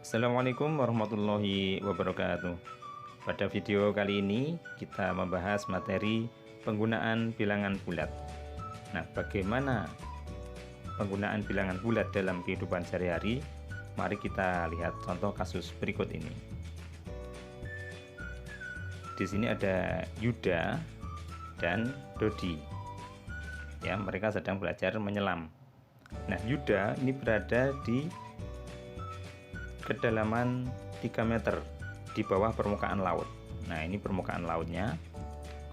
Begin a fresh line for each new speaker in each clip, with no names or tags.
Assalamualaikum warahmatullahi wabarakatuh. Pada video kali ini kita membahas materi penggunaan bilangan bulat. Nah, bagaimana penggunaan bilangan bulat dalam kehidupan sehari-hari? Mari kita lihat contoh kasus berikut ini. Di sini ada Yuda dan Dodi. Ya, mereka sedang belajar menyelam. Nah, Yuda ini berada di kedalaman 3 meter di bawah permukaan laut. Nah, ini permukaan lautnya.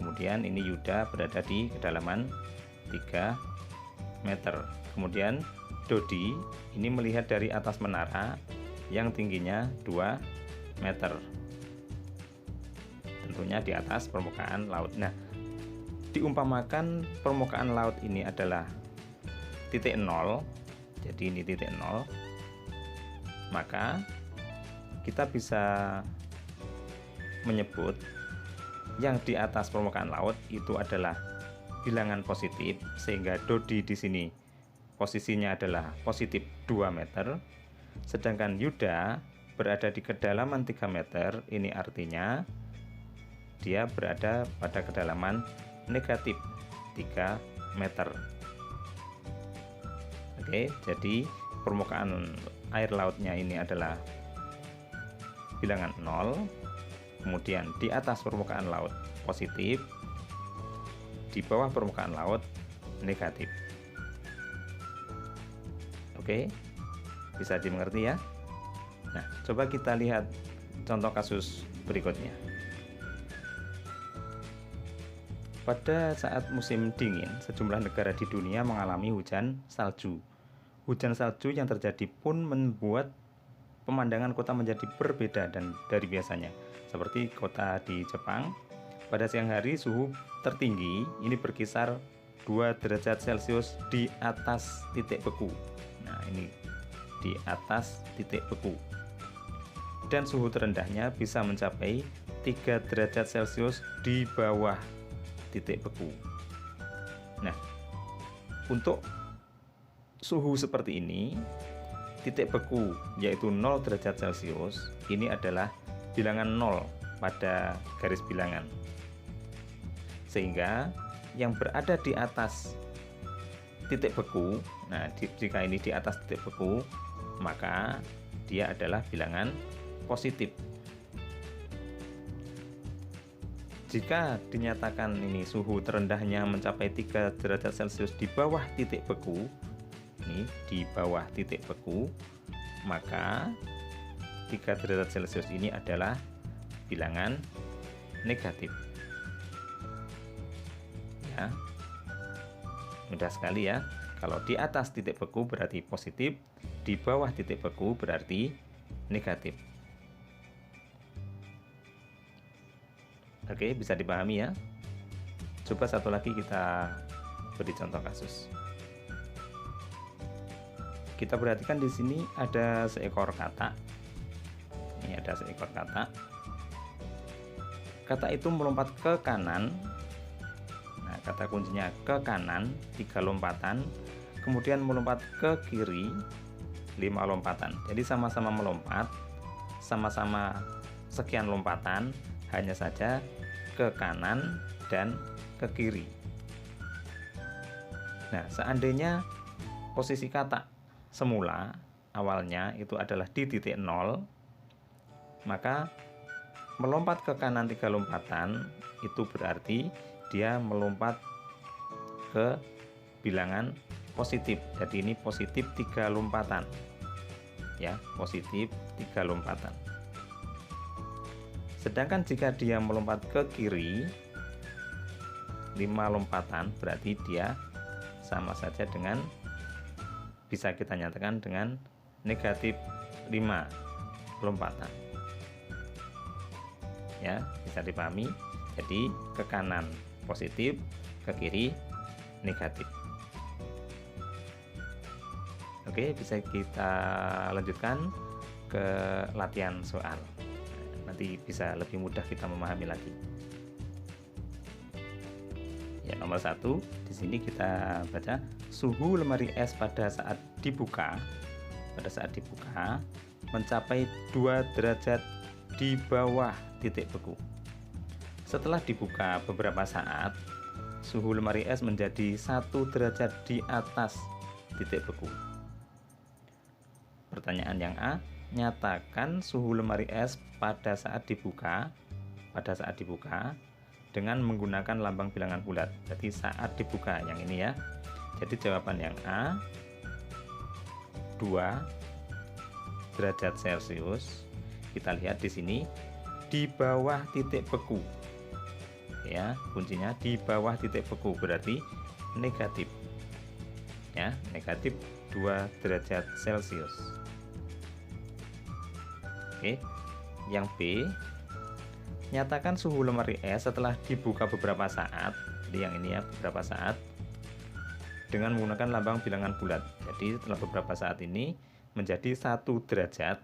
Kemudian ini Yuda berada di kedalaman 3 meter. Kemudian Dodi ini melihat dari atas menara yang tingginya 2 meter. Tentunya di atas permukaan laut. Nah, diumpamakan permukaan laut ini adalah titik nol. Jadi ini titik nol. Maka kita bisa menyebut yang di atas permukaan laut itu adalah bilangan positif, sehingga Dodi di sini posisinya adalah positif 2 meter, sedangkan Yuda berada di kedalaman 3 meter. Ini artinya dia berada pada kedalaman negatif 3 meter. Oke, jadi permukaan air lautnya ini adalah bilangan 0, kemudian di atas permukaan laut positif, di bawah permukaan laut negatif. Oke, bisa dimengerti ya. Nah, coba kita lihat contoh kasus berikutnya. Pada saat musim dingin, sejumlah negara di dunia mengalami hujan salju. Hujan salju yang terjadi pun membuat pemandangan kota menjadi berbeda dan dari biasanya. Seperti kota di Jepang, pada siang hari suhu tertinggi ini berkisar 2 derajat Celcius di atas titik beku. Nah, ini di atas titik beku. Dan suhu terendahnya bisa mencapai 3 derajat Celcius di bawah titik beku. Nah, untuk suhu seperti ini, titik beku yaitu 0 derajat Celcius ini adalah bilangan 0 pada garis bilangan, sehingga yang berada di atas titik beku, nah jika ini di atas titik beku, maka dia adalah bilangan positif. Jika dinyatakan ini suhu terendahnya mencapai 3 derajat Celcius di bawah titik beku, ini di bawah titik beku, maka 3 derajat Celcius ini adalah bilangan negatif. Ya, mudah sekali ya. Kalau di atas titik beku berarti positif, di bawah titik beku berarti negatif. Oke, bisa dipahami ya. Coba satu lagi kita beri contoh kasus. Kita perhatikan di sini ada seekor katak. Ini ada seekor katak. Katak itu melompat ke kanan. Nah, kata kuncinya ke kanan 3 lompatan, kemudian melompat ke kiri 5 lompatan. Jadi sama-sama melompat, sama-sama sekian lompatan, hanya saja ke kanan dan ke kiri. Nah, seandainya posisi katak semula awalnya itu adalah di titik 0, maka melompat ke kanan 3 lompatan itu berarti dia melompat ke bilangan positif. Jadi ini positif 3 lompatan. Ya, positif 3 lompatan. Sedangkan jika dia melompat ke kiri 5 lompatan, berarti dia sama saja dengan, bisa kita nyatakan dengan negatif 5 lompatan. Ya, bisa dipahami. Jadi ke kanan positif, ke kiri negatif. Oke, bisa kita lanjutkan ke latihan soal. Nanti bisa lebih mudah kita memahami lagi. Ya, nomor 1 di sini kita baca suhu lemari es pada saat dibuka pada saat dibuka mencapai 2 derajat di bawah titik beku. Setelah dibuka beberapa saat, suhu lemari es menjadi 1 derajat di atas titik beku. Pertanyaan yang A, nyatakan suhu lemari es pada saat dibuka dengan menggunakan lambang bilangan bulat. Jadi saat dibuka yang ini ya. Jadi jawaban yang A 2 derajat Celcius. Kita lihat di sini di bawah titik beku. Ya, kuncinya di bawah titik beku berarti negatif. Ya, negatif 2 derajat Celcius. Oke. Yang B, nyatakan suhu lemari es setelah dibuka beberapa saat. Jadi yang ini ya, beberapa saat dengan menggunakan lambang bilangan bulat. Jadi setelah beberapa saat ini menjadi 1 derajat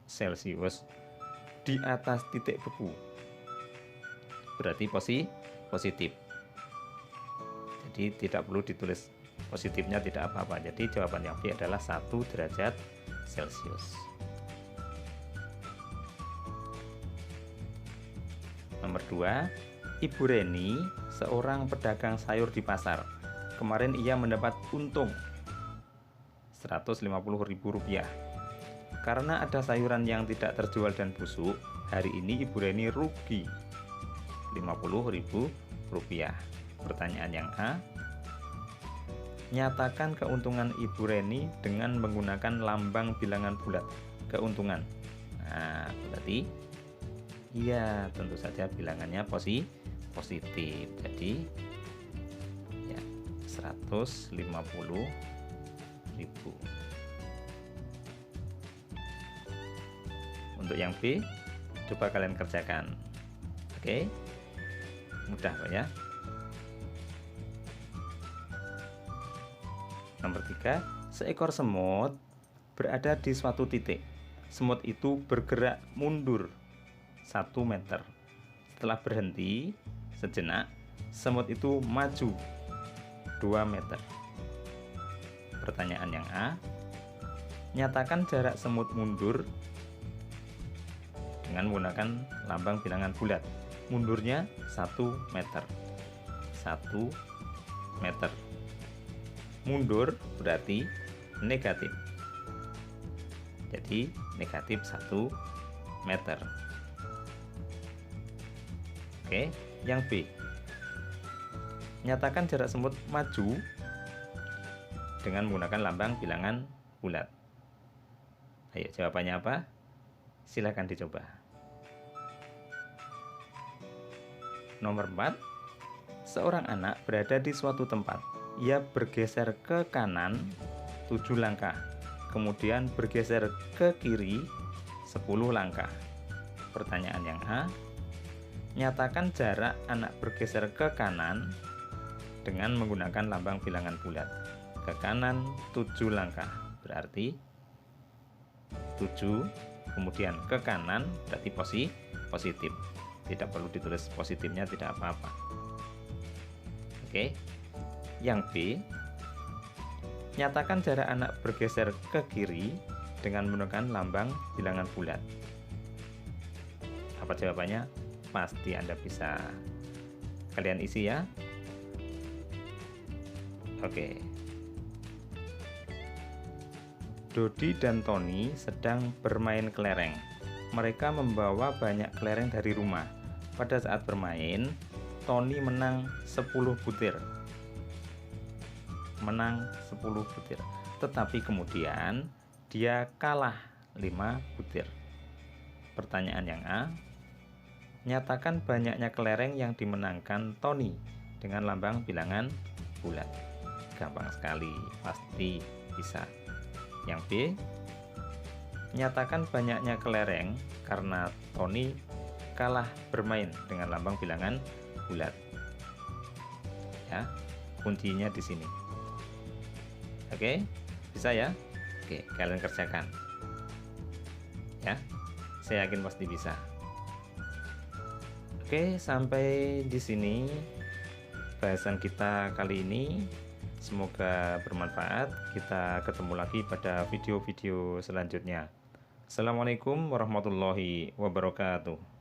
Celcius di atas titik beku. Berarti positif. Jadi tidak perlu ditulis positifnya, tidak apa-apa. Jadi jawaban yang B adalah 1 derajat Celcius. Nomor 2, Ibu Reni seorang pedagang sayur di pasar. Kemarin ia mendapat untung Rp150.000. Karena ada sayuran yang tidak terjual dan busuk, hari ini Ibu Reni rugi Rp50.000. Pertanyaan yang A, nyatakan keuntungan Ibu Reni dengan menggunakan lambang bilangan bulat. Keuntungan. Nah, berarti iya, tentu saja bilangannya positif. Jadi ya 150.000. Untuk yang B, coba kalian kerjakan. Oke, mudah kok ya. Nomor 3, seekor semut berada di suatu titik. Semut itu bergerak mundur 1 meter. Setelah berhenti sejenak, semut itu maju 2 meter. Pertanyaan yang A, nyatakan jarak semut mundur dengan menggunakan lambang bilangan bulat. Mundurnya 1 meter. 1 meter. Mundur berarti negatif. Jadi negatif 1 meter. Oke, yang B, nyatakan jarak semut maju dengan menggunakan lambang bilangan bulat. Ayo, jawabannya apa? Silakan dicoba. Nomor 4, seorang anak berada di suatu tempat. Ia bergeser ke kanan 7 langkah, kemudian bergeser ke kiri 10 langkah. Pertanyaan yang A, nyatakan jarak anak bergeser ke kanan dengan menggunakan lambang bilangan bulat. Ke kanan 7 langkah, berarti 7, kemudian ke kanan berarti positif. Tidak perlu ditulis positifnya, tidak apa-apa. Oke. Yang B, nyatakan jarak anak bergeser ke kiri dengan menggunakan lambang bilangan bulat. Apa jawabannya? Pasti Anda bisa kalian isi ya. Oke. Dodi dan Tony sedang bermain kelereng. Mereka membawa banyak kelereng dari rumah. Pada saat bermain, Tony menang 10 butir. Tetapi kemudian dia kalah 5 butir. Pertanyaan yang A, nyatakan banyaknya kelereng yang dimenangkan Tony dengan lambang bilangan bulat. Gampang sekali, pasti bisa. Yang B, nyatakan banyaknya kelereng karena Tony kalah bermain dengan lambang bilangan bulat. Ya, kuncinya di sini. Oke, bisa ya? Oke, kalian kerjakan. Ya, saya yakin pasti bisa. Oke, sampai di sini bahasan kita kali ini. Semoga bermanfaat. Kita ketemu lagi pada video-video selanjutnya. Assalamualaikum warahmatullahi wabarakatuh.